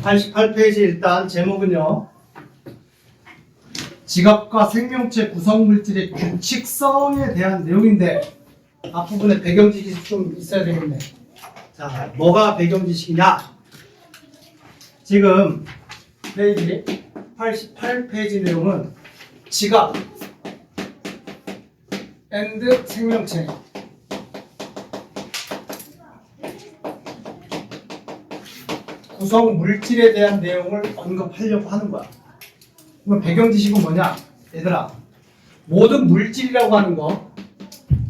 88페이지 일단 제목은요. 지각과 생명체 구성물질의 규칙성에 대한 내용인데 앞부분에 배경지식이 좀 있어야 되겠네. 자, 뭐가 배경지식이냐? 지금 페이지 88페이지 내용은 지각 앤드 생명체 구성 물질에 대한 내용을 언급하려고 하는 거야. 그럼 배경 지식은 뭐냐? 얘들아, 모든 물질이라고 하는 거,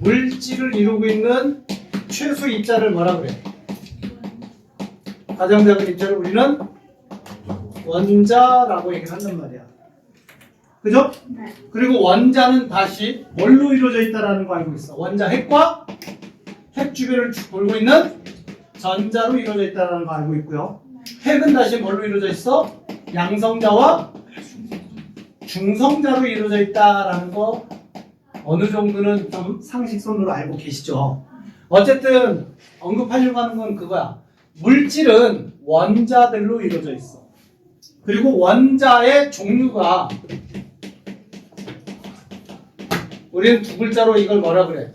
물질을 이루고 있는 최소 입자를 뭐라 그래? 가정작은 입자를 우리는 원자라고 얘기를 한단 말이야. 그죠? 네. 그리고 원자는 다시 뭘로 이루어져 있다라는 거 알고 있어. 원자 핵과 핵 주변을 돌고 있는 전자로 이루어져 있다는 거 알고 있고요. 핵은 다시 뭘로 이루어져 있어? 양성자와 중성자로 이루어져 있다라는 거 어느 정도는 좀 상식선으로 알고 계시죠? 어쨌든 언급하려고 하는 건 그거야. 물질은 원자들로 이루어져 있어. 그리고 원자의 종류가 우리는 두 글자로 이걸 뭐라 그래?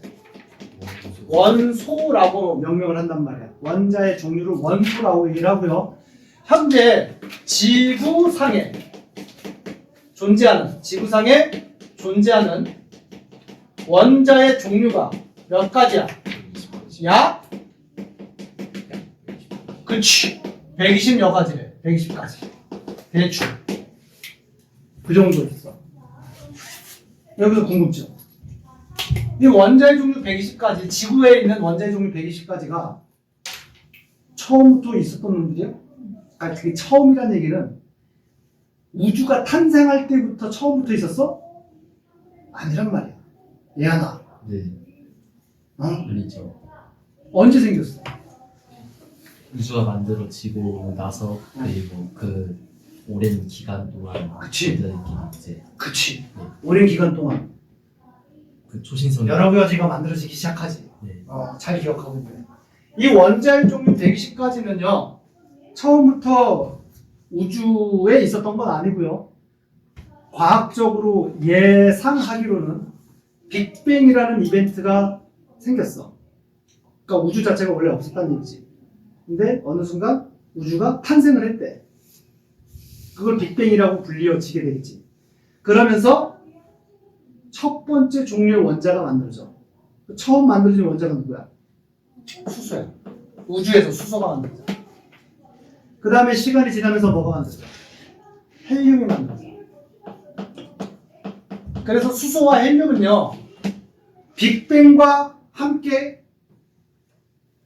원소라고 명명을 한단 말이야. 원자의 종류를 원소라고 얘기를 하고요. 현재 지구상에 존재하는 원자의 종류가 몇 가지야? 약? 그치. 120여 가지래. 120가지. 대충. 그 정도 있어. 여기서 궁금증. 이 원자의 종류 120가지, 지구에 있는 원자의 종류 120가지가 처음부터 있었던 놈들이야? 그러니까 그게 처음이라는 얘기는 우주가 탄생할 때부터 처음부터 있었어? 아니란 말이야. 얘하나. 네, 어? 아니죠. 언제 생겼어? 우주가 만들어지고 나서 그리고 그 오랜 기간 동안 그치. 만들어있긴 이제 그치. 오랜 기간 동안 그 초신성 여러 가지가 만들어지기 시작하지. 네, 잘 기억하고 있네. 이 원자의 종류 120가지는요, 처음부터 우주에 있었던 건 아니고요. 과학적으로 예상하기로는 빅뱅이라는 이벤트가 생겼어. 그러니까 우주 자체가 원래 없었다는 얘기지. 근데 어느 순간 우주가 탄생을 했대. 그걸 빅뱅이라고 불리어지게 되겠지. 그러면서 첫 번째 종류의 원자가 만들어져. 처음 만들어진 원자가 누구야? 수소야. 우주에서 수소가 만들어져. 그 다음에 시간이 지나면서 뭐가 만들어져? 헬륨이 만들어져. 그래서 수소와 헬륨은요, 빅뱅과 함께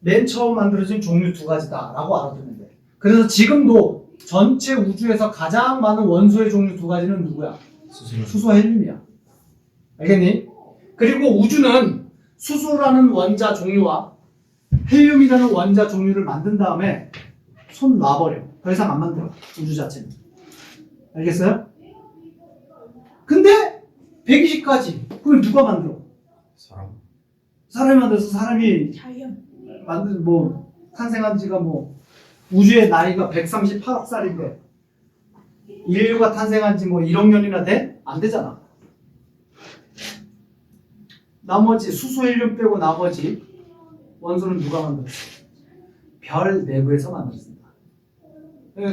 맨 처음 만들어진 종류 두 가지다라고 알아두면 돼. 그래서 지금도 전체 우주에서 가장 많은 원소의 종류 두 가지는 누구야? 수소와 헬륨이야. 알겠니? 그리고 우주는 수소라는 원자 종류와 헬륨이라는 원자 종류를 만든 다음에 손 놔버려. 더 이상 안 만들어. 우주 자체는. 알겠어요? 근데 120가지. 그걸 누가 만들어? 사람이 만들어서 사람이 자연. 탄생한 지가 우주의 나이가 138억 살인데 인류가 탄생한 지 1억 년이나 돼? 안 되잖아. 나머지 수소 헬륨 빼고 나머지 원소는 누가 만들었어? 별 내부에서 만들었습니다.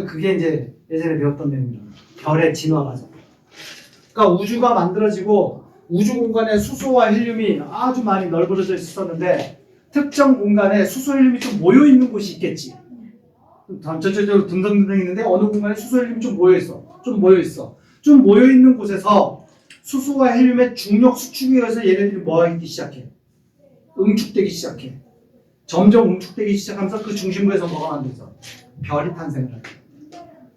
그게 이제 예전에 배웠던 내용이잖아. 별의 진화 과정. 그러니까 우주가 만들어지고 우주 공간에 수소와 헬륨이 아주 많이 널브러져 있었는데 특정 공간에 수소 헬륨이 좀 모여 있는 곳이 있겠지. 전체적으로 듬성듬성 있는데 어느 공간에 수소 헬륨이 좀 모여 있어. 좀 모여 있는 곳에서 수소와 헬륨의 중력 수축에 의해서 얘네들이 뭐하기 시작해? 응축되기 시작해. 점점 응축되기 시작하면서 그 중심부에서 뭐가 만들어져? 별이 탄생을 하죠.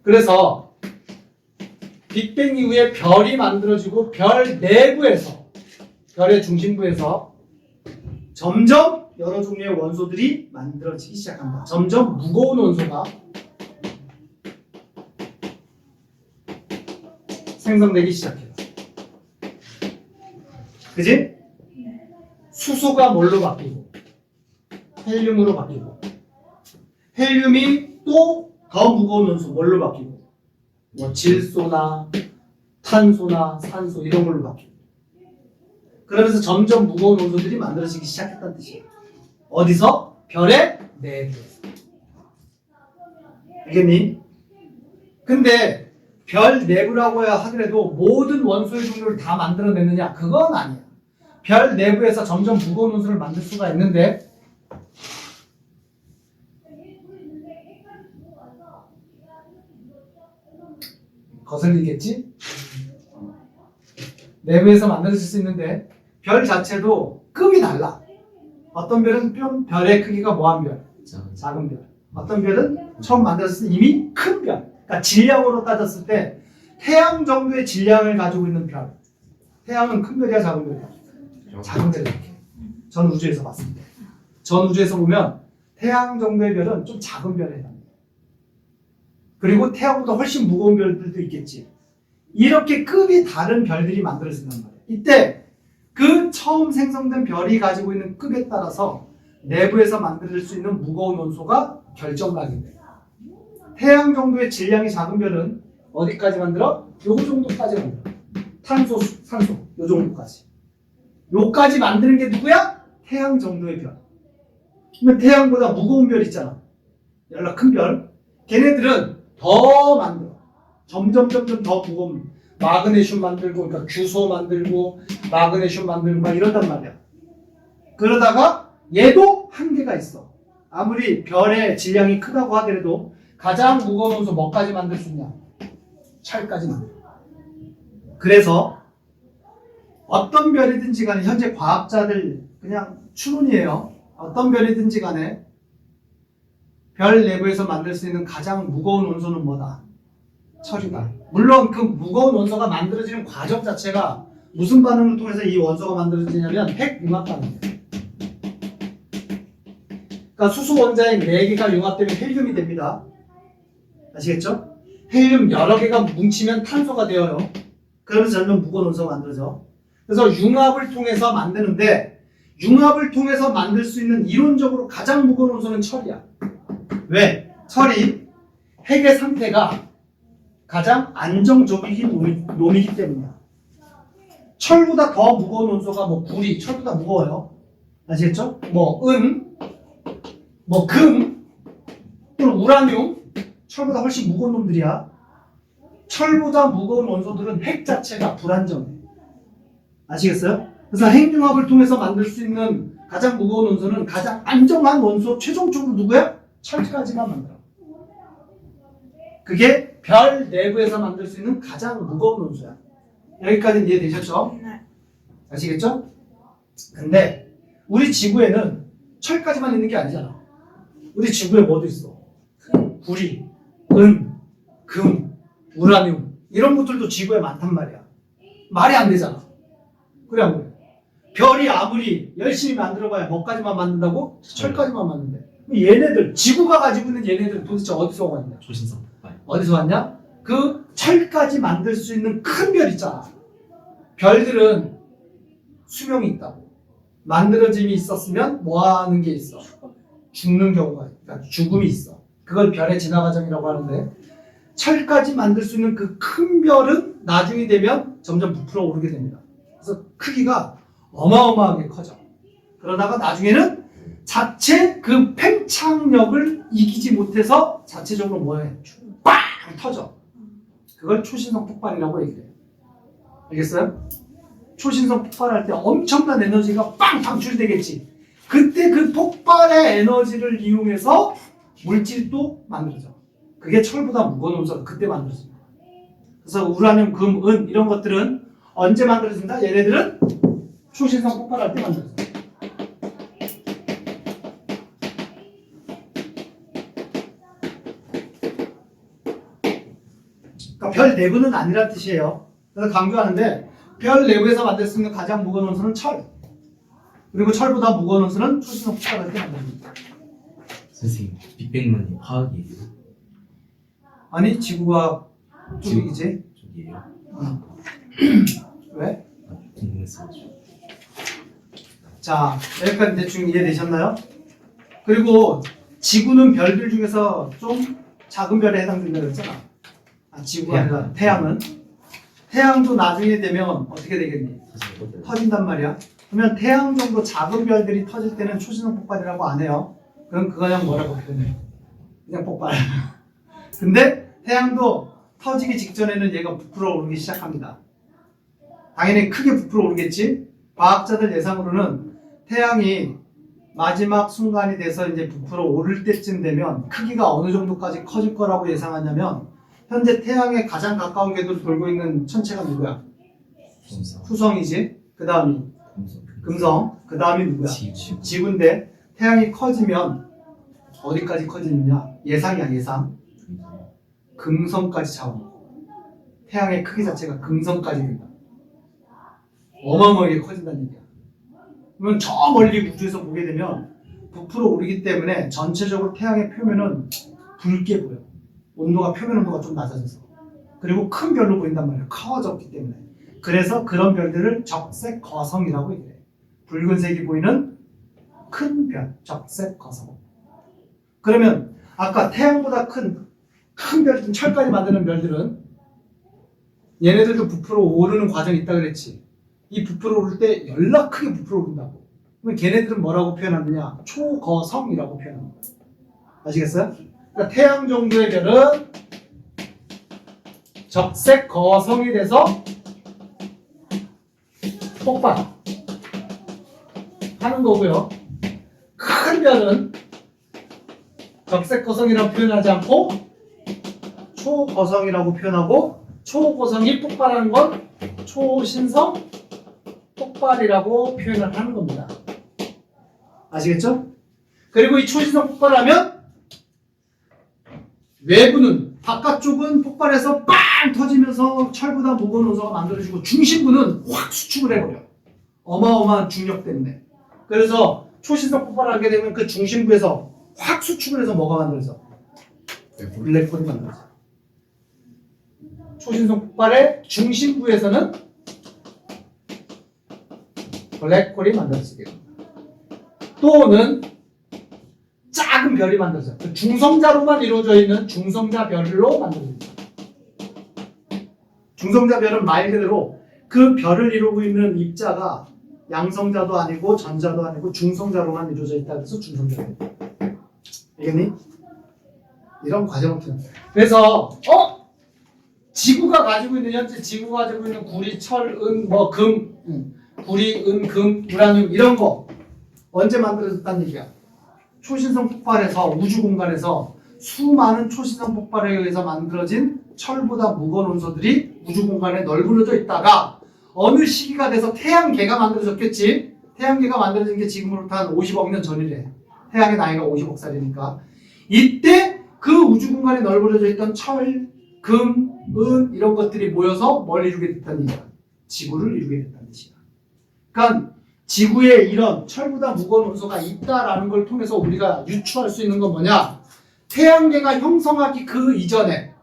그래서 빅뱅 이후에 별이 만들어지고 별 내부에서, 별의 중심부에서 점점 여러 종류의 원소들이 만들어지기 시작한다. 점점 무거운 원소가 생성되기 시작해요. 그지? 수소가 뭘로 바뀌고 헬륨으로 바뀌고 헬륨이 또 더 무거운 원소 뭘로 바뀌고 뭐 질소나 탄소나 산소 이런 걸로 바뀌고 그러면서 점점 무거운 원소들이 만들어지기 시작했다는 뜻이에요. 어디서? 별의 내부에서. 알겠니? 근데 별 내부라고 하더라도 모든 원소의 종류를 다 만들어내느냐? 그건 아니야. 별 내부에서 점점 무거운 원소를 만들 수가 있는데 거슬리겠지? 내부에서 만들어질 수 있는데 별 자체도 급이 달라. 어떤 별은 별의 크기가 뭐한 별? 작은 별. 어떤 별은 처음 만들었을 때 이미 큰 별. 그러니까 질량으로 따졌을 때 태양 정도의 질량을 가지고 있는 별. 태양은 큰 별이야, 작은 별이야? 작은 별이야. 전 우주에서 봤습니다. 전 우주에서 보면 태양 정도의 별은 좀 작은 별에 해당합니다. 그리고 태양보다 훨씬 무거운 별들도 있겠지. 이렇게 급이 다른 별들이 만들어진단 말이에요. 이때 그 처음 생성된 별이 가지고 있는 급에 따라서 내부에서 만들 수 있는 무거운 원소가 결정나게 돼요. 태양 정도의 질량이 작은 별은 어디까지 만들어? 요 정도까지 만들어. 탄소, 산소, 요 정도까지. 요까지 만드는 게 누구야? 태양 정도의 별. 그러면 태양보다 무거운 별 있잖아. 연락 큰 별. 걔네들은 더 만들어. 점점 더 무거운 마그네슘 만들고, 그러니까 규소 만들고, 마그네슘 만들고 막 이런단 말이야. 그러다가 얘도 한계가 있어. 아무리 별의 질량이 크다고 하더라도 가장 무거운 원소 뭐까지 만들 수 있냐? 철까지 만들어. 그래서 어떤 별이든지 간에 현재 과학자들 그냥 추론이에요. 어떤 별이든지 간에 별 내부에서 만들 수 있는 가장 무거운 원소는 뭐다? 철이다. 물론 그 무거운 원소가 만들어지는 과정 자체가 무슨 반응을 통해서 이 원소가 만들어지냐면 핵융합 반응이에요. 그러니까 수소 원자핵 4개가 융합되면 헬륨이 됩니다. 아시겠죠? 헬륨 여러 개가 뭉치면 탄소가 되어요. 그러면서 점점 무거운 원소가 만들어져. 그래서 융합을 통해서 만드는데 융합을 통해서 만들 수 있는 이론적으로 가장 무거운 원소는 철이야. 왜? 철이 핵의 상태가 가장 안정적인 놈이기 때문이야. 철보다 더 무거운 원소가 뭐 구리, 철보다 무거워요. 아시겠죠? 뭐 뭐 금, 또는 우라늄, 철보다 훨씬 무거운 놈들이야. 철보다 무거운 원소들은 핵 자체가 불안정해. 아시겠어요? 그래서 핵융합을 통해서 만들 수 있는 가장 무거운 원소는 가장 안정한 원소, 최종적으로 누구야? 철까지만 만들어. 그게 별 내부에서 만들 수 있는 가장 무거운 원소야. 여기까지는 이해되셨죠? 네. 아시겠죠? 근데 우리 지구에는 철까지만 있는 게 아니잖아. 우리 지구에 뭐도 있어? 구리, 은, 금, 우라늄 이런 것들도 지구에 많단 말이야. 말이 안 되잖아. 그래 안 그래? 별이 아무리 열심히 만들어봐야 뭐까지만 만든다고? 철까지만 만든대. 얘네들, 지구가 가지고 있는 얘네들 도대체 어디서 왔냐? 초신성 폭발. 어디서 왔냐? 그 철까지 만들 수 있는 큰 별 있잖아. 별들은 수명이 있다고. 만들어짐이 있었으면 뭐 하는 게 있어? 죽는 경우가, 그러니까 죽음이 있어. 그걸 별의 진화 과정이라고 하는데 철까지 만들 수 있는 그 큰 별은 나중이 되면 점점 부풀어 오르게 됩니다. 그래서 크기가 어마어마하게 커져. 그러다가 나중에는 자체 그 팽창력을 이기지 못해서 자체적으로 뭐해? 빵! 터져. 그걸 초신성 폭발이라고 얘기해요. 알겠어요? 초신성 폭발할 때 엄청난 에너지가 빵! 방출되겠지. 그때 그 폭발의 에너지를 이용해서 물질도 만들어져. 그게 철보다 무거운 원소가 그때 만들어집니다. 그래서 우라늄, 금, 은 이런 것들은 언제 만들어진다? 얘네들은 초신성 폭발할 때 만들어져. 그러니까 별 내부는 아니란 뜻이에요. 그래서 강조하는데 별 내부에서 만들 수 있는 가장 무거운 원소는 철. 그리고 철보다 무거운 원소는 초신성 폭발할 때 만듭니다. 선생님, 빅뱅론이 화학이에요? 아니 지구가 쪽이지. 저기에요? 왜? 궁금했어가지고. 자, 여기까지 대충 이해되셨나요? 그리고 지구는 별들 중에서 좀 작은 별에 해당된다고 그랬잖아. 지구가 아니라 태양은. 태양도 나중에 되면 어떻게 되겠니? 터진단 말이야. 그러면 태양 정도 작은 별들이 터질 때는 초신성 폭발이라고 안 해요. 그럼 그냥 뭐라고 표현해? 그냥 폭발. 근데 태양도 터지기 직전에는 얘가 부풀어 오르기 시작합니다. 당연히 크게 부풀어 오르겠지. 과학자들 예상으로는 태양이 마지막 순간이 돼서 이제 부풀어 오를 때쯤 되면 크기가 어느 정도까지 커질 거라고 예상하냐면 현재 태양에 가장 가까운 궤도를 돌고 있는 천체가 누구야? 수성이지. 그 다음이 금성. 그 다음이 누구야? 지구인데 태양이 커지면 어디까지 커지느냐? 예상이야 예상. 금성까지 잡아먹고 태양의 크기 자체가 금성까지 된다. 어마어마하게 커진다는 얘기야. 그러면 저 멀리 우주에서 보게 되면 부풀어 오르기 때문에 전체적으로 태양의 표면은 붉게 보여. 온도가 표면 온도가 좀 낮아져서. 그리고 큰 별로 보인단 말이야. 커졌기 때문에. 그래서 그런 별들을 적색 거성이라고 얘기해. 붉은색이 보이는 큰 별, 적색 거성. 그러면 아까 태양보다 큰 별들, 철까지 만드는 별들은 얘네들도 부풀어 오르는 과정이 있다 그랬지. 이 부풀어 오를 때 연락 크게 부풀어 오른다고. 그럼 걔네들은 뭐라고 표현하느냐? 초거성이라고 표현하는 거야. 아시겠어요? 그러니까 태양 정도의 별은 적색 거성이 돼서 폭발 하는 거고요. 큰 별은 적색 거성이라고 표현하지 않고 초거성이라고 표현하고, 초거성이 폭발하는 건 초신성 폭발이라고 표현을 하는 겁니다. 아시겠죠? 그리고 이 초신성 폭발하면 외부는, 바깥쪽은 폭발해서 빵 터지면서 철보다 무거운 원소가 만들어지고 중심부는 확 수축을 해버려. 어마어마한 중력 때문에. 그래서 초신성 폭발을 하게 되면 그 중심부에서 확 수축을 해서 뭐가 만들어져? 블랙홀이 만들어져. 초신성 폭발의 중심부에서는 블랙홀이 만들어지게 됩니다. 또는 작은 별이 만들어져요. 그 중성자로만 이루어져 있는 중성자 별로 만들어집니다. 중성자 별은 말 그대로 그 별을 이루고 있는 입자가 양성자도 아니고 전자도 아니고 중성자로만 이루어져 있다 그래서 중성자 별. 알겠니? 이런 과정을 통해. 그래서 지구가 가지고 있는, 현재 지구가 가지고 있는 구리, 철, 은, 구리, 은, 금, 우라늄 이런 거 언제 만들어졌다는 얘기야? 초신성 폭발에서, 우주 공간에서 수많은 초신성 폭발에 의해서 만들어진 철보다 무거운 원소들이 우주 공간에 널브러져 있다가 어느 시기가 돼서 태양계가 만들어졌겠지. 태양계가 만들어진 게 지금으로부터 한 50억 년 전이래. 태양의 나이가 50억 살이니까. 이때 그 우주 공간에 널브러져 있던 철, 금, 은 이런 것들이 모여서 뭘 이루게 됐다는 얘기야? 지구를 이루게 됐다는 뜻이야. 그러니까 지구에 이런 철보다 무거운 원소가 있다라는 걸 통해서 우리가 유추할 수 있는 건 뭐냐? 태양계가 형성하기 그 이전에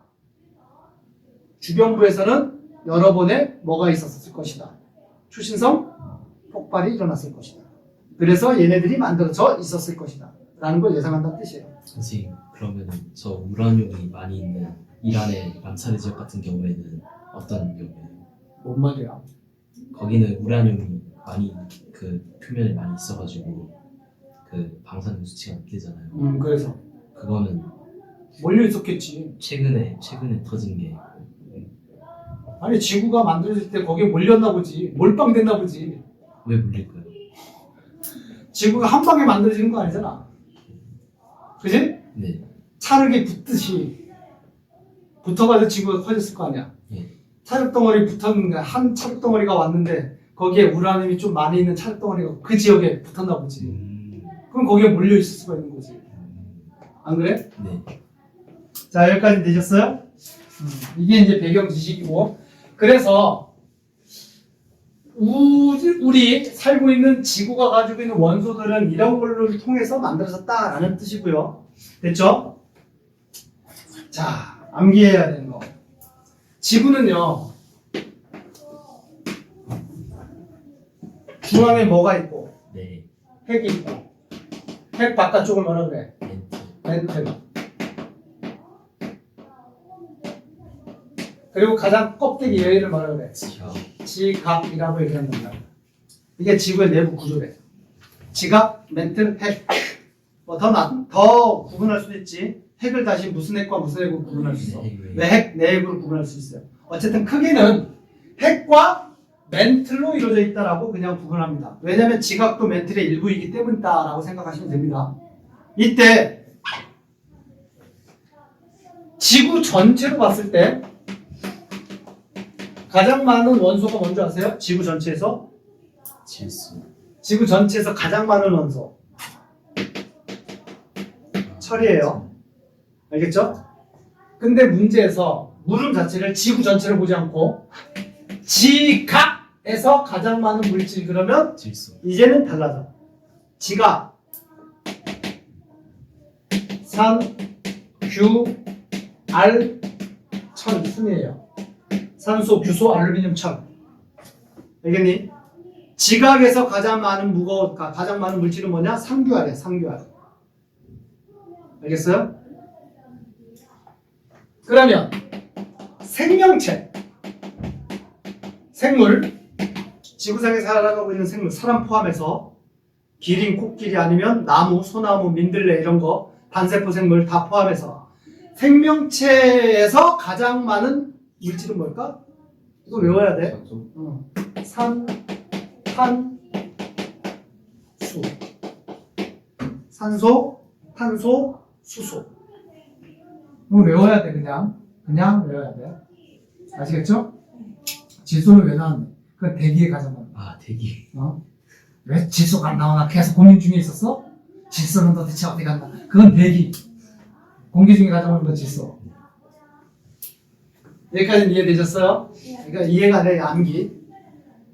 주변부에서는 여러 번의 뭐가 있었을 것이다. 초신성 폭발이 일어났을 것이다. 그래서 얘네들이 만들어져 있었을 것이다. 라는 걸 예상한다는 뜻이에요. 선생님, 그러면 저 우라늄이 많이 있는 이란의 람사르 지역 같은 경우에는 어떤 경우예요? 뭔 말이야? 거기는 우라늄이 많이 그 표면에 많이 있어가지고 그 방사능 수치가 높대잖아요. 그래서 그거는 몰려 있었겠지. 최근에 터진 게. 아니 지구가 만들어질 때 거기에 몰렸나 보지. 몰빵됐나 보지. 왜 물릴까요? 지구가 한 방에 만들어지는 거 아니잖아. 그지? 네. 찰흙이 붙듯이 붙어가지고 지구가 커졌을 거 아니야. 네. 찰흙덩어리 붙었는데 한 찰흙덩어리가 왔는데 거기에 우라늄이 좀 많이 있는 찰흙덩어리가 그 지역에 붙었나 보지. 그럼 거기에 몰려 있을 수가 있는 거지. 안 그래? 네. 자, 여기까지 되셨어요? 이게 이제 배경 지식이고, 그래서 우리 살고 있는 지구가 가지고 있는 원소들은 이런 걸로 통해서 만들어졌다라는 뜻이고요. 됐죠? 자, 암기해야 되는 거. 지구는요, 중앙에 뭐가 있고, 네. 핵이 있고, 핵 바깥쪽을 뭐라 그래? 멘트. 멘틀. 그리고 가장 껍데기 얘를 뭐라고 그래? 지하. 지각이라고 얘기한단 말이야. 이게 지구의 내부 구조래. 지각, 멘틀, 핵. 뭐 더 구분할 수도 있지. 핵을 다시 무슨 핵과 무슨 핵으로 구분할 수 있어. 왜 핵, 내핵으로 구분할 수 있어요. 어쨌든 크게는 핵과 멘틀로 이루어져 있다라고 그냥 구분합니다. 왜냐하면 지각도 멘틀의 일부이기 때문이다라고 생각하시면 됩니다. 이때 지구 전체로 봤을 때 가장 많은 원소가 뭔지 아세요? 지구 전체에서? 질소. 지구 전체에서 가장 많은 원소 철이에요. 알겠죠? 근데 문제에서 물음 자체를 지구 전체를 보지 않고 지각에서 가장 많은 물질 그러면 질소. 이제는 달라져. 지각, 산, 규, 알, 철 순이에요. 산소, 규소, 알루미늄, 철. 알겠니? 지각에서 가장 많은 가장 많은 물질은 뭐냐? 삼규알이야, 삼규알. 알겠어요? 그러면 생명체, 생물, 지구상에 살아가고 있는 생물, 사람 포함해서 기린, 코끼리 아니면 나무, 소나무, 민들레 이런 거, 단세포 생물 다 포함해서 생명체에서 가장 많은 물질은 뭘까? 이거 외워야 돼. 산, 탄, 수. 산소, 탄소, 수소. 이거 외워야 돼, 그냥 외워야 돼. 아시겠죠? 질소는 왜 나왔네? 그건 대기에 가장 많아. 아, 대기. 왜 질소가 안 나오나 계속 고민 중에 있었어? 질소는 도대체 어디 갔나? 그건 대기. 공기 중에 가장 많은 건 질소. 여기까지는 이해되셨어요? 그러니까 이해가 안 돼, 암기.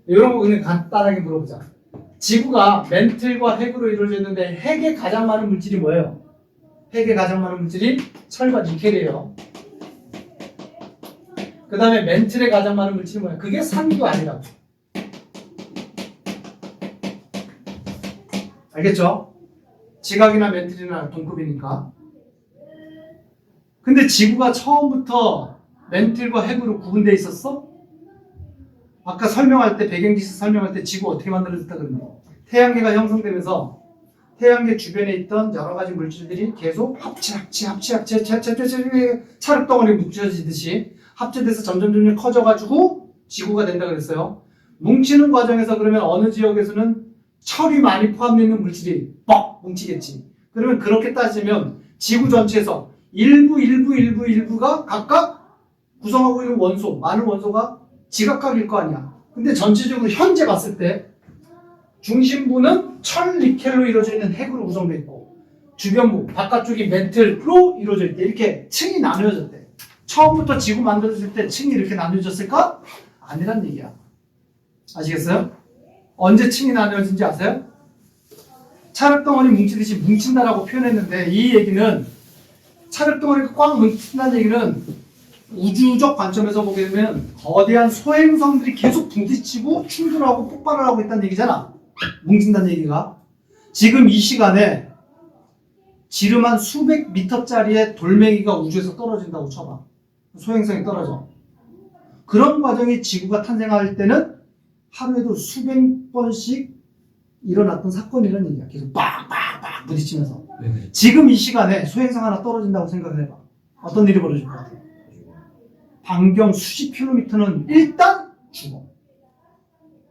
이런 거 그냥 간단하게 물어보자. 지구가 멘틀과 핵으로 이루어져 있는데 핵에 가장 많은 물질이 뭐예요? 핵에 가장 많은 물질이 철과 니켈이에요. 그 다음에 멘틀에 가장 많은 물질이 뭐예요? 그게 산도 아니라고. 알겠죠? 지각이나 멘틀이나 동급이니까. 근데 지구가 처음부터 멘틀과 핵으로 구분되어 있었어? 아까 설명할 때 배경지식 설명할 때 지구 어떻게 만들어졌다 그러냐? 태양계가 형성되면서 태양계 주변에 있던 여러 가지 물질들이 계속 찰흙덩어리 뭉쳐지듯이 합체돼서 점점 커져가지고 지구가 된다 그랬어요. 뭉치는 과정에서 그러면 어느 지역에서는 철이 많이 포함되어 있는 물질이 뻑 뭉치겠지. 그러면 그렇게 따지면 지구 전체에서 일부가 각각 구성하고 있는 원소, 많은 원소가 지각각일 거 아니야. 근데 전체적으로 현재 봤을 때 중심부는 철, 니켈로 이루어져 있는 핵으로 구성되어 있고 주변부, 바깥쪽이 멘틀로 이루어져 있대. 이렇게 층이 나누어졌대. 처음부터 지구 만들어질 때 층이 이렇게 나누어졌을까? 아니란 얘기야. 아시겠어요? 언제 층이 나누어진지 아세요? 찰흙덩어리 뭉치듯이 뭉친다라고 표현했는데 이 얘기는 찰흙덩어리가 꽉 뭉친다는 얘기는 우주적 관점에서 보게 되면 거대한 소행성들이 계속 부딪히고 충돌하고 폭발을 하고 있다는 얘기잖아. 뭉친다는 얘기가. 지금 이 시간에 지름 한 수백 미터짜리의 돌멩이가 우주에서 떨어진다고 쳐봐. 소행성이 떨어져. 그런 과정이 지구가 탄생할 때는 하루에도 수백 번씩 일어났던 사건이라는 얘기야. 계속 빡빡빡 부딪히면서. 지금 이 시간에 소행성 하나 떨어진다고 생각을 해봐. 어떤 일이 벌어질 것 같아? 반경 수십 킬로미터는 일단 죽어.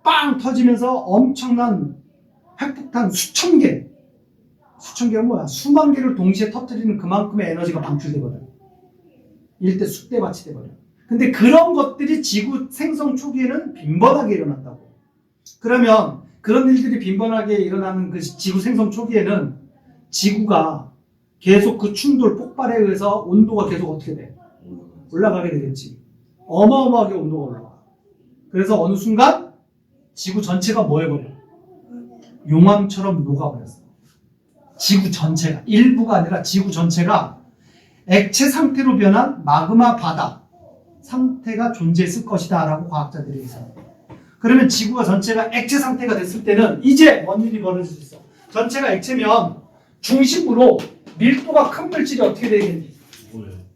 빵 터지면서 엄청난 핵폭탄 수천 개가 뭐야? 수만 개를 동시에 터뜨리는 그만큼의 에너지가 방출되거든. 일대 쑥대밭이 돼버려. 근데 그런 것들이 지구 생성 초기에는 빈번하게 일어났다고. 그러면 그런 일들이 빈번하게 일어나는 그 지구 생성 초기에는 지구가 계속 그 충돌 폭발에 의해서 온도가 계속 어떻게 돼? 올라가게 되겠지. 어마어마하게 온도가 올라가. 그래서 어느 순간 지구 전체가 뭐 해버려? 용암처럼 녹아버렸어. 지구 전체가. 일부가 아니라 지구 전체가 액체 상태로 변한 마그마 바다 상태가 존재했을 것이다 라고 과학자들이 예상해요. 그러면 지구가 전체가 액체 상태가 됐을 때는 이제 뭔 일이 벌어질 수 있어? 전체가 액체면 중심부로 밀도가 큰 물질이 어떻게 되겠니?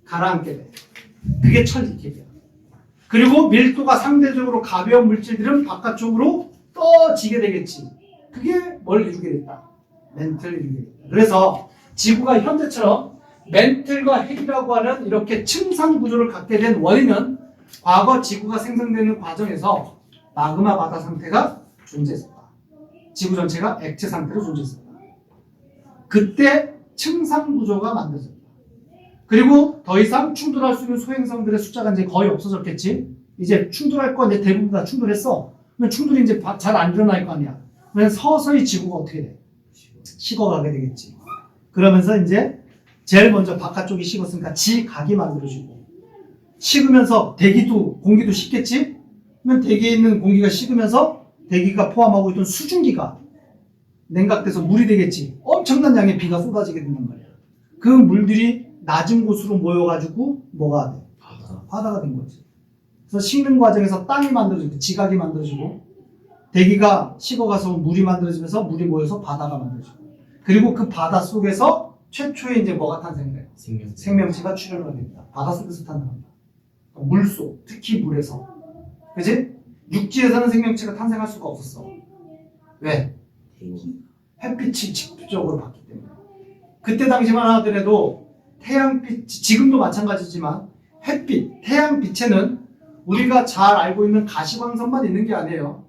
가라앉게 돼. 그게 철 니켈이야. 그리고 밀도가 상대적으로 가벼운 물질들은 바깥쪽으로 떠지게 되겠지. 그게 뭘 이루게 됐다? 멘틀을 이루게 됐다. 그래서 지구가 현재처럼 멘틀과 핵이라고 하는 이렇게 층상 구조를 갖게 된 원인은 과거 지구가 생성되는 과정에서 마그마 바다 상태가 존재했었다. 지구 전체가 액체 상태로 존재했었다. 그때 층상 구조가 만들어졌다. 그리고 더 이상 충돌할 수 있는 소행성들의 숫자가 이제 거의 없어졌겠지. 이제 충돌할 거 이제 대부분 다 충돌했어. 그러면 충돌이 이제 잘 안 일어날 거 아니야. 그러면 서서히 지구가 어떻게 돼? 식어가게 되겠지. 그러면서 이제 제일 먼저 바깥쪽이 식었으니까 지각이 만들어지고, 식으면서 대기도 공기도 식겠지. 그러면 대기에 있는 공기가 식으면서 대기가 포함하고 있던 수증기가 냉각돼서 물이 되겠지. 엄청난 양의 비가 쏟아지게 된단 말이야. 그 물들이 낮은 곳으로 모여가지고 뭐가 돼? 바다가 된 거지. 그래서 식는 과정에서 땅이 만들어지고 지각이 만들어지고 대기가 식어가서 물이 만들어지면서 물이 모여서 바다가 만들어지고, 그리고 그 바다 속에서 최초의 이제 뭐가 탄생돼요? 생명체가 출현을 하게 됩니다. 바다 속에서 탄생합니다. 물속, 특히 물에서. 그지? 육지에서는 생명체가 탄생할 수가 없었어. 왜? 햇빛이 직접적으로 받기 때문에. 그때 당시만 하더라도 태양빛, 지금도 마찬가지지만 햇빛, 태양빛에는 우리가 잘 알고 있는 가시광선만 있는 게 아니에요.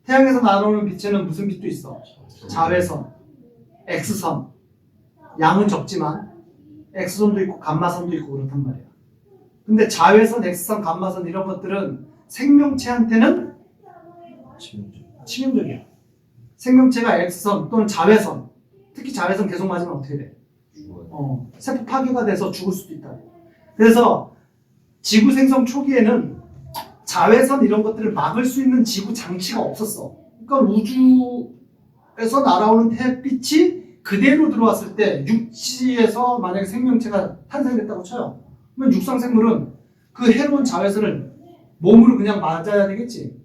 태양에서 나오는 빛에는 무슨 빛도 있어? 자외선, X선. 양은 적지만 X선도 있고 감마선도 있고 그렇단 말이야. 근데 자외선, X선, 감마선 이런 것들은 생명체한테는 치명적이야. 생명체가 X선 또는 자외선, 특히 자외선 계속 맞으면 어떻게 돼? 세포 파괴가 돼서 죽을 수도 있다. 그래서 지구 생성 초기에는 자외선 이런 것들을 막을 수 있는 지구 장치가 없었어. 그러니까 우주에서 날아오는 햇빛이 그대로 들어왔을 때 육지에서 만약에 생명체가 탄생됐다고 쳐요. 그러면 육상 생물은 그 해로운 자외선을 몸으로 그냥 맞아야 되겠지.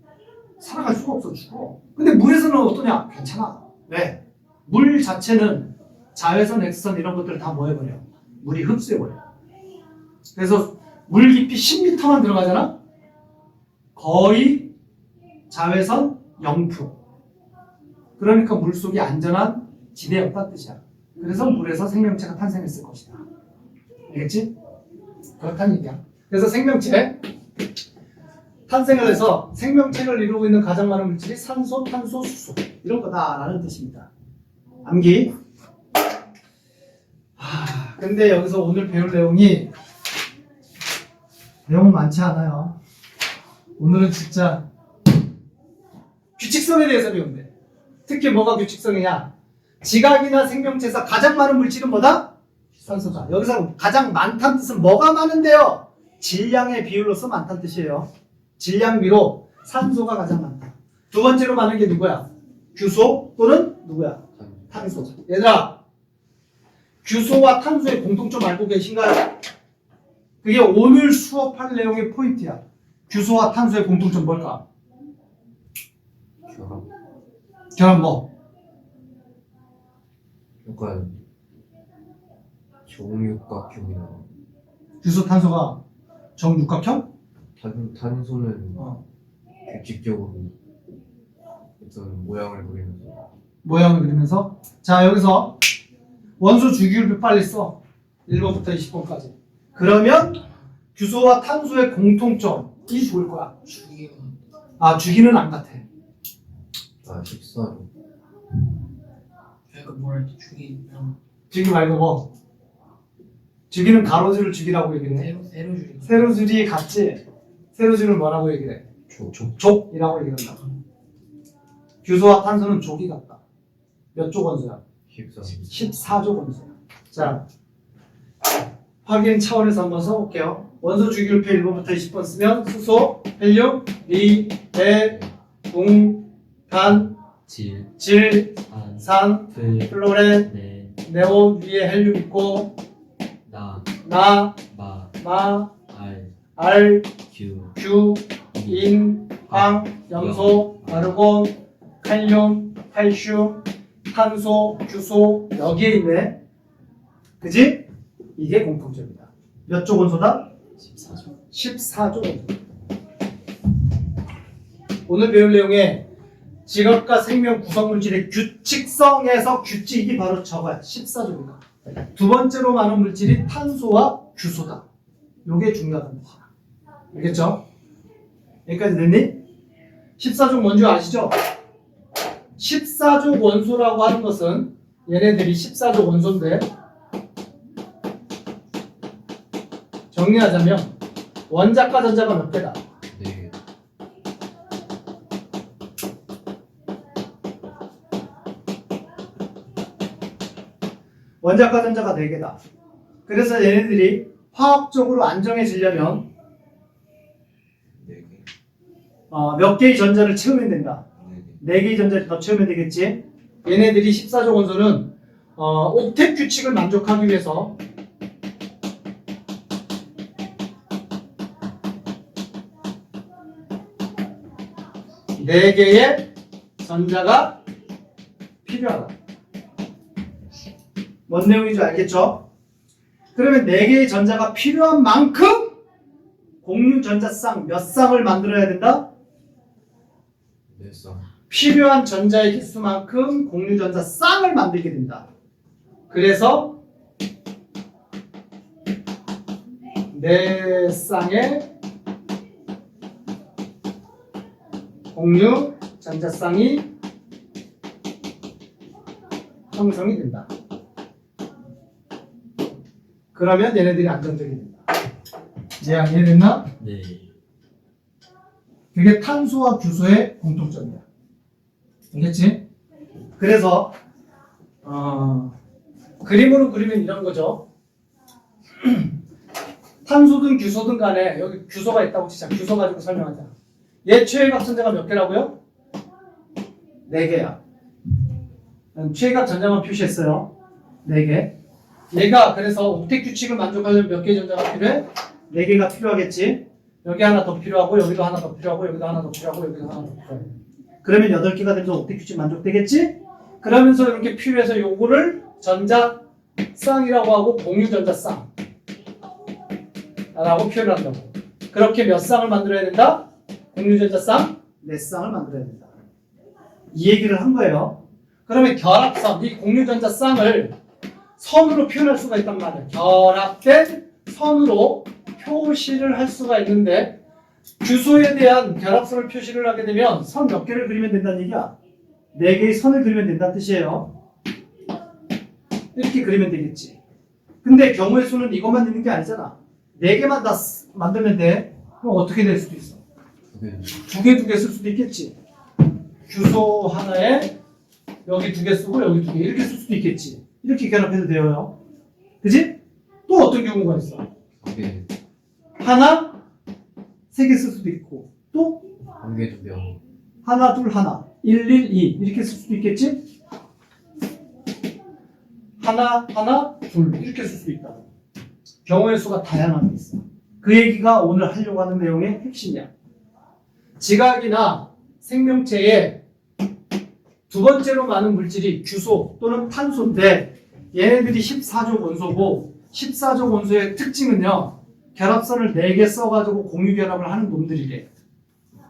살아갈 수가 없어, 죽어. 근데 물에서는 어떠냐? 괜찮아. 왜? 물 자체는 자외선, X선 이런 것들을 다 뭐 해버려? 물이 흡수해버려. 그래서 물 깊이 10m만 들어가잖아? 거의 자외선 0%. 그러니까 물속이 안전한 지대였다는 뜻이야. 그래서 물에서 생명체가 탄생했을 것이다. 알겠지? 그렇다는 얘기야. 그래서 생명체 탄생을 해서 생명체를 이루고 있는 가장 많은 물질이 산소, 탄소, 수소 이런 거다라는 뜻입니다. 암기. 근데 여기서 오늘 배울 내용은 많지 않아요. 오늘은 진짜 규칙성에 대해서 배운대. 특히 뭐가 규칙성이냐? 지각이나 생명체에서 가장 많은 물질은 뭐다? 산소다. 여기서 가장 많다는 뜻은 뭐가 많은데요? 질량의 비율로서 많다는 뜻이에요. 질량비로 산소가 가장 많다. 두 번째로 많은 게 누구야? 규소 또는 누구야? 탄소. 얘들아, 규소와 탄소의 공통점 알고 계신가요? 그게 오늘 수업할 내용의 포인트야. 규소와 탄소의 공통점 뭘까? 결합 뭐? 약간 정육각형이나 규소, 탄소가 정육각형? 탄소는 규칙적으로 어떤 모양을 그리면서 자, 여기서 원소 주기율을 빨리 써. 1번부터 20번까지. 그러면 규소와 탄소의 공통점이 좋을 거야. 주기는 안 같아. 14로 그러니까 뭐라 했지? 주기 말고 뭐? 주기는 가로줄을 주기라고 얘기를 해. 세로줄이. 세로줄이 같지? 세로줄을 뭐라고 얘기를 해? 족이라고 얘기를 한다. 규소와 탄소는 족이 같다. 몇 조 원소야? 14조 원소야. 자, 확인 차원에서 한번 써볼게요. 원소 주기율표 1번부터 20번 쓰면 수소, 헬륨, 리, 배, 동, 단, 질, 산, 플로렌, 네온 위에 헬륨 있고 나, 마, 알, 규, 인, 황, 염소, 아르곤, 칼륨, 칼슘, 탄소, 규소 여기에 있네. 그지? 이게 공통점이다. 몇 조 원소다? 14조 원소. 오늘 배울 내용에 지각과 생명 구성물질의 규칙성에서 규칙이 바로 저거야. 14조입니다. 두 번째로 많은 물질이 탄소와 규소다. 요게 중요하다는 거야. 알겠죠? 여기까지 됐니? 14족 뭔지 아시죠? 14족 원소라고 하는 것은 얘네들이 14족 원소인데 정리하자면 원자과 전자가 몇 개다? 네. 원자과 전자가 4개다. 그래서 얘네들이 화학적으로 안정해지려면 네 개. 몇 개의 전자를 채우면 된다. 네 개. 4개의 전자를 더 채우면 되겠지. 얘네들이 14족 원소는 옥텟 규칙을 만족하기 위해서 네 개의 전자가 필요하다. 뭔 내용인지 알겠죠? 그러면 4개의 전자가 필요한 만큼 공유 전자쌍 몇 쌍을 만들어야 된다? 네 쌍. 필요한 전자의 개수만큼 공유 전자 쌍을 만들게 된다. 그래서 4쌍의 공유 전자쌍이 형성이 된다. 그러면 얘네들이 안정적이 된다. 이해됐나? 네. 그게 탄소와 규소의 공통점이야. 알겠지? 그래서 그림으로 그리면 이런 거죠. 탄소든 규소든 간에 여기 규소가 있다고 치자. 규소 가지고 설명하자. 얘 최외각 전자가 몇 개라고요? 4개야. 최외각 전자만 표시했어요. 4개. 얘가 그래서 옥텟 규칙을 만족하려면 몇 개의 전자가 필요해? 4개가 필요하겠지. 여기 하나 더 필요하고 여기도 하나 더 필요하고 여기도 하나 더 필요하고 여기도 하나 더 필요해. 그러면 8개가 되면서 옥텟 규칙 만족되겠지? 그러면서 이렇게 필요해서 요거를 전자쌍이라고 하고 공유전자쌍 라고 표현을 한다고. 그렇게 몇 쌍을 만들어야 된다? 공유전자쌍 4쌍을 만들어야 된다. 이 얘기를 한 거예요. 그러면 결합선, 이 공유전자쌍을 선으로 표현할 수가 있단 말이에요. 결합된 선으로 표시를 할 수가 있는데 규소에 대한 결합선을 표시를 하게 되면 선 몇 개를 그리면 된다는 얘기야? 4개의 선을 그리면 된다는 뜻이에요. 이렇게 그리면 되겠지. 근데 경우의 수는 이것만 있는 게 아니잖아. 4개만 다 만들면 돼. 그럼 어떻게 될 수도 있어? 2개 쓸 수도 있겠지. 규소 하나에 여기 2개 쓰고 여기 2개 이렇게 쓸 수도 있겠지. 이렇게 결합해도 돼요. 그지? 또 어떤 경우가 있어? 네. 하나, 3개 쓸 수도 있고 또 한 개, 2개. 하나, 둘, 하나 1, 1, 2 이렇게 쓸 수도 있겠지? 하나, 하나, 둘 이렇게 쓸 수도 있다. 경우의 수가 다양하게 있어. 그 얘기가 오늘 하려고 하는 내용의 핵심이야. 지각이나 생명체의 두 번째로 많은 물질이 규소 또는 탄소인데 얘네들이 14족 원소고 14족 원소의 특징은요. 결합선을 4개 써가지고 공유결합을 하는 놈들이래.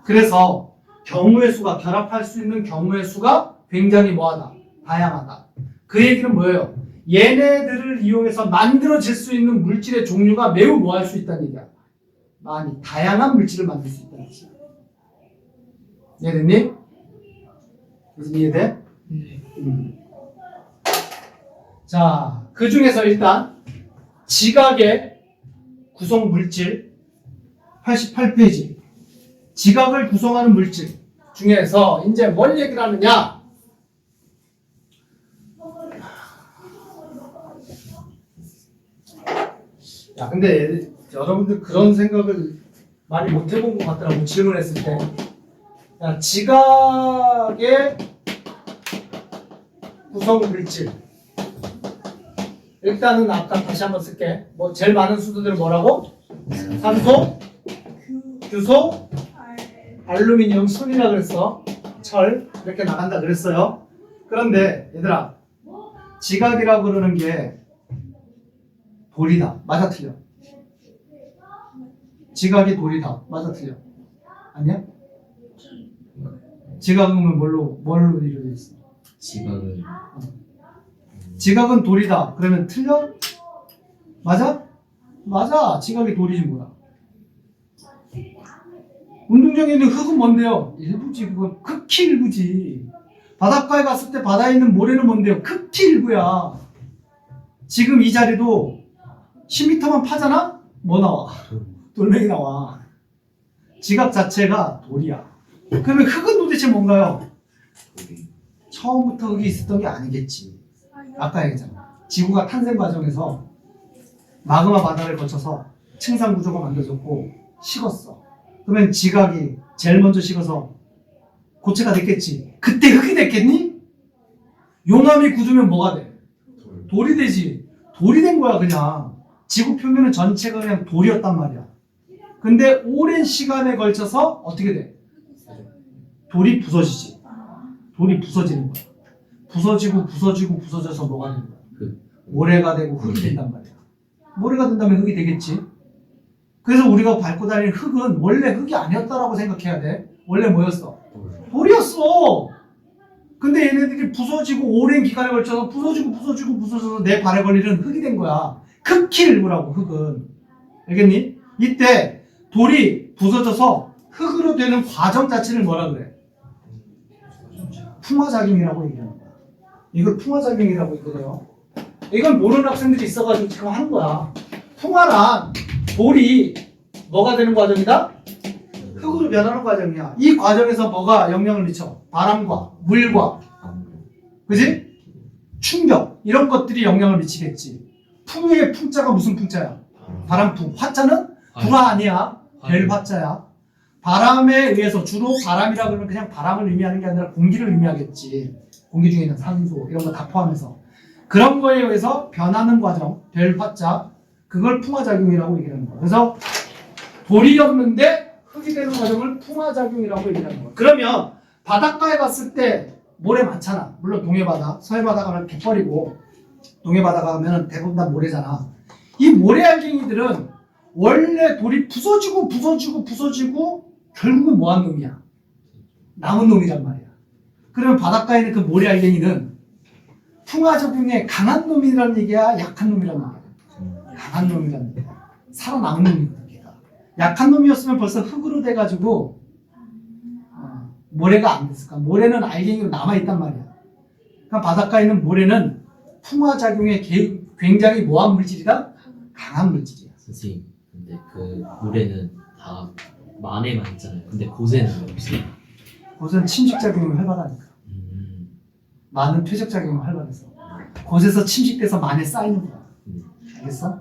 그래서 경우의 수가 결합할 수 있는 경우의 수가 굉장히 뭐하다? 다양하다. 그 얘기는 뭐예요? 얘네들을 이용해서 만들어질 수 있는 물질의 종류가 매우 뭐할 수 있다는 얘기야. 많이 다양한 물질을 만들 수 있다는 얘기야. 이해됐니? 무슨 이해돼? 자, 그 중에서 일단 지각의 구성 물질 88페이지 지각을 구성하는 물질 중에서 이제 뭘 얘기를 하느냐? 야, 근데 여러분들 그런 생각을 많이 못 해본 것 같더라고. 질문했을 때. 야, 지각의 구성 물질. 일단은 아까 다시 한번 쓸게. 뭐 제일 많은 수들은 뭐라고? 산소, 규소, 알루미늄, 순이라 그랬어. 철 이렇게 나간다 그랬어요. 그런데 얘들아, 지각이라고 그러는 게 돌이다. 맞아 틀려? 지각이 돌이다. 맞아 틀려? 아니야? 지각은 뭘로 이루어져 있어? 지각은 지각은 돌이다. 그러면 틀려? 맞아? 맞아. 지각이 돌이지 뭐야. 운동장에 있는 흙은 뭔데요? 일부지. 그건 극히 일부지. 바닷가에 갔을 때 바다에 있는 모래는 뭔데요? 극히 일부야. 지금 이 자리도 10m만 파잖아? 뭐 나와? 돌멩이 나와. 지각 자체가 돌이야. 그러면 흙은 도대체 뭔가요? 돌이 처음부터 흙이 있었던 게 아니겠지. 아까 얘기했잖아. 지구가 탄생 과정에서 마그마 바다를 거쳐서 층산 구조가 만들어졌고 식었어. 그러면 지각이 제일 먼저 식어서 고체가 됐겠지. 그때 흙이 됐겠니? 용암이 굳으면 뭐가 돼? 돌이 되지. 돌이 된 거야 그냥. 지구 표면은 전체가 그냥 돌이었단 말이야. 근데 오랜 시간에 걸쳐서 어떻게 돼? 돌이 부서지지. 돌이 부서지는 거야. 부서져서 뭐가 되는 거야? 모래가 되고 흙이 된단 말이야. 모래가 된다면 흙이 되겠지. 그래서 우리가 밟고 다니는 흙은 원래 흙이 아니었다라고 생각해야 돼. 원래 뭐였어? 돌이었어. 근데 얘네들이 부서지고 오랜 기간에 걸쳐서 부서져서 내 발에 걸리는 흙이 된 거야. 극히 일부라고 흙은. 알겠니? 이때 돌이 부서져서 흙으로 되는 과정 자체를 뭐라 그래? 풍화작용이라고 얘기하는 거야. 이걸 풍화작용이라고 얘기해요. 이건 모르는 학생들이 있어가지고 지금 하는 거야. 풍화란 돌이 뭐가 되는 과정이다? 흙으로 변하는 과정이야. 이 과정에서 뭐가 영향을 미쳐? 바람과 물과 그지? 충격 이런 것들이 영향을 미치겠지. 풍의 풍자가 무슨 풍자야? 바람풍. 화자는 불화 아니야. 별 화자야. 바람에 의해서 주로 바람이라 그러면 그냥 바람을 의미하는 게 아니라 공기를 의미하겠지. 공기 중에 있는 산소 이런 거 다 포함해서 그런 거에 의해서 변하는 과정 별 화자 그걸 풍화작용이라고 얘기하는 거야. 그래서 돌이었는데 흙이 되는 과정을 풍화작용이라고 얘기하는 거야. 그러면 바닷가에 갔을 때 모래 많잖아. 물론 동해바다, 서해바다 가면 갯벌이고 동해바다 가면 대부분 다 모래잖아. 이 모래 알갱이들은 원래 돌이 부서지고 결국은 뭐한 놈이야? 남은 놈이란 말이야. 그러면 바닷가에 있는 그 모래 알갱이는 풍화작용에 강한 놈이라는 얘기야? 약한 놈이라는 얘기야? 강한 놈이라는 얘기야. 살아남은 놈이거든. 약한 놈이었으면 벌써 흙으로 돼가지고 모래가 안 됐을까? 모래는 알갱이로 남아있단 말이야. 그러니까 바닷가에 있는 모래는 풍화작용에 굉장히 뭐한 물질이다? 강한 물질이야. 선생님 근데 그 모래는 다 만에만 있잖아요. 근데 고세는 없어요. 고세는 침식작용을 활발하니까. 만은 퇴적작용을 활발해서. 곳에서 침식돼서 만에 쌓이는 거야. 알겠어?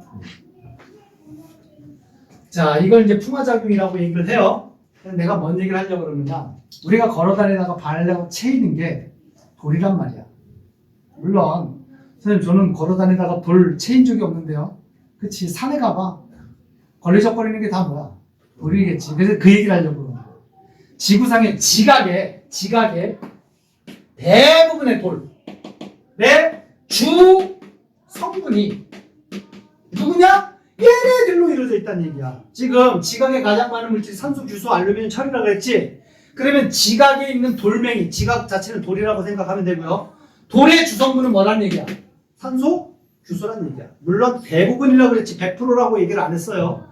자, 이걸 이제 풍화작용이라고 얘기를 해요. 내가 뭔 얘기를 하려고 그러느냐. 우리가 걸어다니다가 발에다가 채이는 게 돌이란 말이야. 물론 선생님 저는 걸어다니다가 돌 채인 적이 없는데요. 그치, 산에 가봐. 걸리적거리는 게 다 뭐야? 돌이겠지. 그래서 그 얘기를 하려고 그러는 거야. 지구상의 지각에 대부분의 돌의 주 성분이 누구냐? 얘네들로 이루어져 있다는 얘기야. 지금 지각에 가장 많은 물질이 산소, 규소, 알루미늄, 철이라고 그랬지? 그러면 지각에 있는 돌멩이, 지각 자체는 돌이라고 생각하면 되고요. 돌의 주성분은 뭐라는 얘기야? 산소, 규소라는 얘기야. 물론 대부분이라고 그랬지 100%라고 얘기를 안 했어요.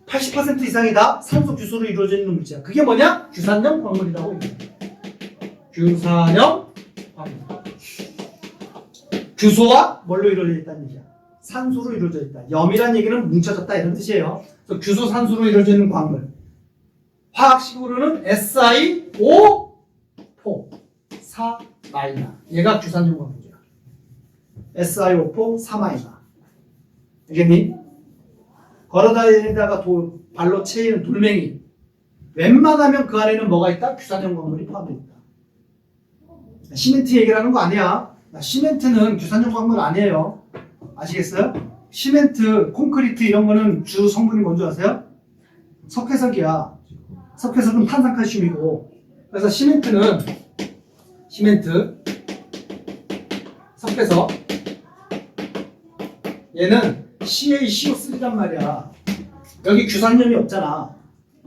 80% 이상이 다 산소, 규소로 이루어져 있는 물질이야. 그게 뭐냐? 규산염 광물이라고 얘기해. 규산염 광물. 규소와 뭘로 이루어져 있다는 얘기야? 산소로 이루어져 있다. 염이란 얘기는 뭉쳐졌다 이런 뜻이에요. 그래서 규소, 산소로 이루어져 있는 광물. 화학식으로는 SiO4 4- 얘가 규산염 광물이야. SiO4 4- 알겠니? 걸어다니다가 발로 채이는 돌멩이 웬만하면 그 안에는 뭐가 있다? 규산염 광물이 포함되어 있다. 시멘트 얘기를 하는 거 아니야. 시멘트는 규산염 광물 아니에요. 아시겠어요? 시멘트, 콘크리트 이런 거는 주 성분이 뭔지 아세요? 석회석이야. 석회석은 탄산칼슘이고 그래서 시멘트, 석회석 얘는 CaCO3란 말이야. 여기 규산염이 없잖아.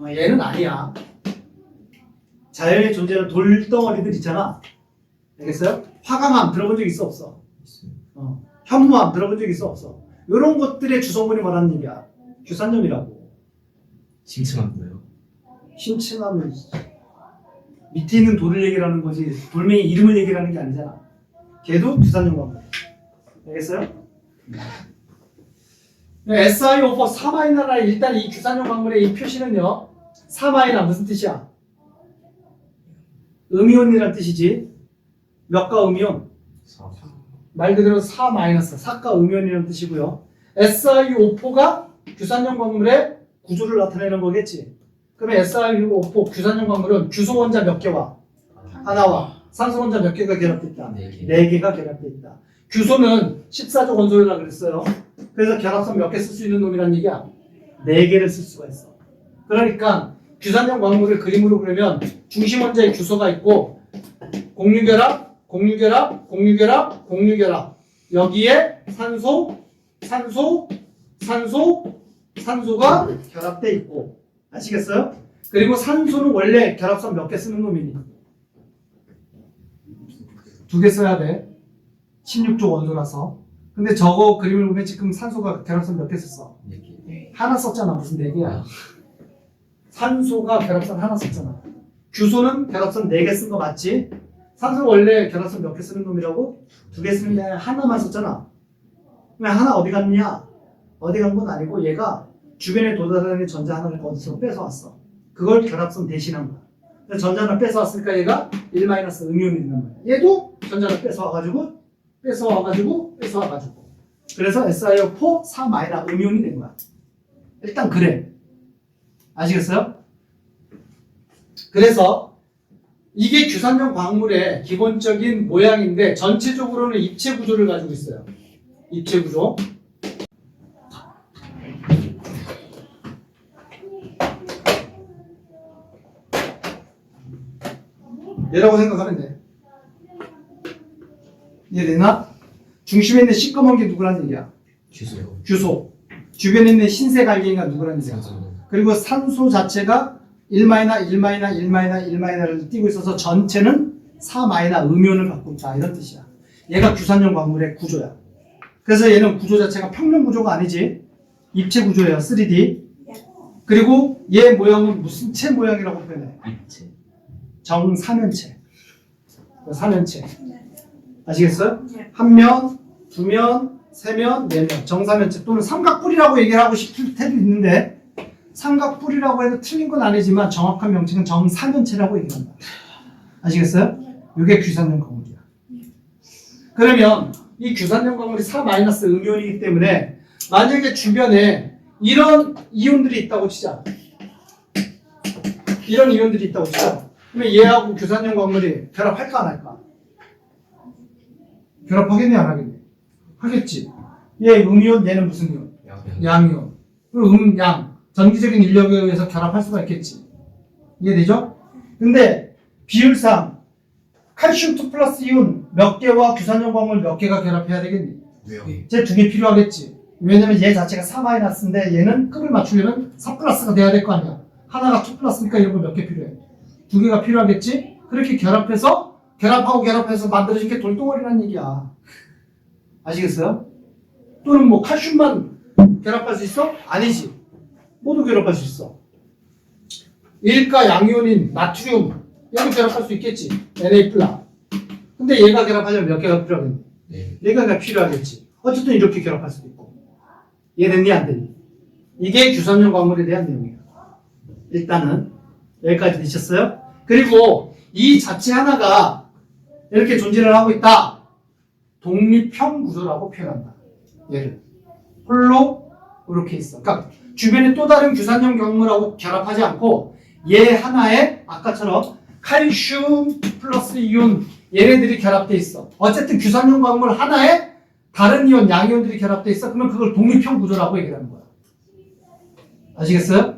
얘는 아니야. 자연에 존재하는 돌덩어리들 있잖아. 알겠어요? 화강암 들어본 적 있어 없어? 있어요. 현무암 들어본 적 있어 없어? 이런 것들의 주성분이 뭐라는 얘기야? 규산염이라고. 심층암도요. 심층하면 밑에 있는 돌을 얘기하는 거지 돌멩이 이름을 얘기하는 게 아니잖아. 걔도 규산염 광물. 알겠어요? SiO4 사마이나라 일단 이 규산염 광물의 이 표시는요. 사마이나 무슨 뜻이야? 음이온이란 뜻이지. 몇가 음이온? 말 그대로 사 마이너스 사가 음이온이라는 뜻이고요. SiO4가 규산염 광물의 구조를 나타내는 거겠지. 그러면 SiO4 규산염 광물은 규소 원자 몇 개와 하나와 산소 원자 몇 개가 결합돼 있다. 4개. 4개가 결합돼 있다. 규소는 14조 원소유라 그랬어요. 그래서 결합선 몇 개 쓸 수 있는 놈이란 얘기야. 4개를 쓸 수가 있어. 그러니까 규산염 광물을 그림으로 그리면 중심 원자에 규소가 있고 공유결합, 공유결합, 공유결합, 공유결합. 여기에 산소, 산소, 산소, 산소가 결합돼 있고. 아시겠어요? 그리고 산소는 원래 결합선 몇 개 쓰는 놈이니? 2개 써야 돼. 16조 원소라서. 근데 저거 그림을 보면 지금 산소가 결합선 몇 개 썼어? 4개. 하나 썼잖아. 무슨 4개야? 산소가 결합선 하나 썼잖아. 규소는 결합선 4개 쓴 거 맞지? 산소는 원래 결합선 몇 개 쓰는 놈이라고? 2개 쓰는데 하나만 썼잖아. 왜 하나 어디 갔느냐? 어디 간 건 아니고 얘가 주변에 도달하는 전자 하나를 어디서 뺏어왔어. 그걸 결합선 대신한 거야. 그래서 전자 하나 뺏어왔으니까 얘가 1- 음이온이 있는 거야. 얘도 전자를 뺏어와가지고 그래서 SiO4 4- 음이온이 된 거야. 일단 그래. 아시겠어요? 그래서 이게 규산염 광물의 기본적인 모양인데 전체적으로는 입체 구조를 가지고 있어요. 입체 구조. 얘라고 생각하면 돼. 이해되나? 중심에 있는 시꺼먼 게 누구란 얘기야? 규소요. 규소. 주변에 있는 흰색 알갱이가 누구란 얘기야? 산소. 그리고 산소 자체가 1-1-1-1-1를 띄고 있어서 전체는 4- 음이온을 갖고 있다. 이런 뜻이야. 얘가 규산염 광물의 구조야. 그래서 얘는 구조 자체가 평면 구조가 아니지. 입체 구조예요. 3D. 그리고 얘 모양은 무슨 체 모양이라고 표현해? 입체. 정사면체. 사면체. 아시겠어요? 한 면, 두 면, 세 면, 네 면. 정사면체 또는 삼각뿔이라고 얘기를 하고 싶을 때도 있는데 삼각뿔이라고 해도 틀린 건 아니지만 정확한 명칭은 정사면체라고 얘기한다. 아시겠어요? 이게 규산염 광물이야. 그러면 이 규산염 광물이 4- 음이온이기 때문에 만약에 주변에 이런 이온들이 있다고 치자. 이런 이온들이 있다고 치자. 그러면 얘하고 규산염 광물이 결합할까 안 할까? 결합하겠니 안 하겠니? 하겠지. 얘 음이온, 얘는 무슨 이온? 양이온. 그럼 양. 전기적인 인력에 의해서 결합할 수가 있겠지. 이해되죠? 근데 비율상 칼슘 2 플러스 이온 몇 개와 규산염 광물 몇 개가 결합해야 되겠니? 왜요? 쟤 2개 필요하겠지. 왜냐면 얘 자체가 4-인데 얘는 급을 맞추려면 4 플러스가 돼야 될 거 아니야. 하나가 2 플러스니까 이런 거 몇 개 필요해? 2개가 필요하겠지? 그렇게 결합해서 만들어진 게 돌덩어리라는 얘기야. 아시겠어요? 또는 뭐 칼슘만 결합할 수 있어? 아니지. 모두 결합할 수 있어. 일가 양이온인 나트륨 얘도 결합할 수 있겠지. Na+. 근데 얘가 결합하려면 몇 개가 필요하겠니? 네. 얘가 필요하겠지. 어쨌든 이렇게 결합할 수도 있고. 이해됐니 안 됐니? 이게 규산염 광물에 대한 내용이에요. 일단은 여기까지 되셨어요? 그리고 이 자체 하나가 이렇게 존재를 하고 있다. 독립형 구조라고 표현한다. 얘를 홀로 이렇게 있어. 그러니까 주변에 또 다른 규산염 광물하고 결합하지 않고 얘 하나에 아까처럼 칼슘 플러스 이온 얘네들이 결합돼 있어. 어쨌든 규산염 광물 하나에 다른 이온, 양이온들이 결합돼 있어. 그러면 그걸 독립형 구조라고 얘기하는 거야. 아시겠어요?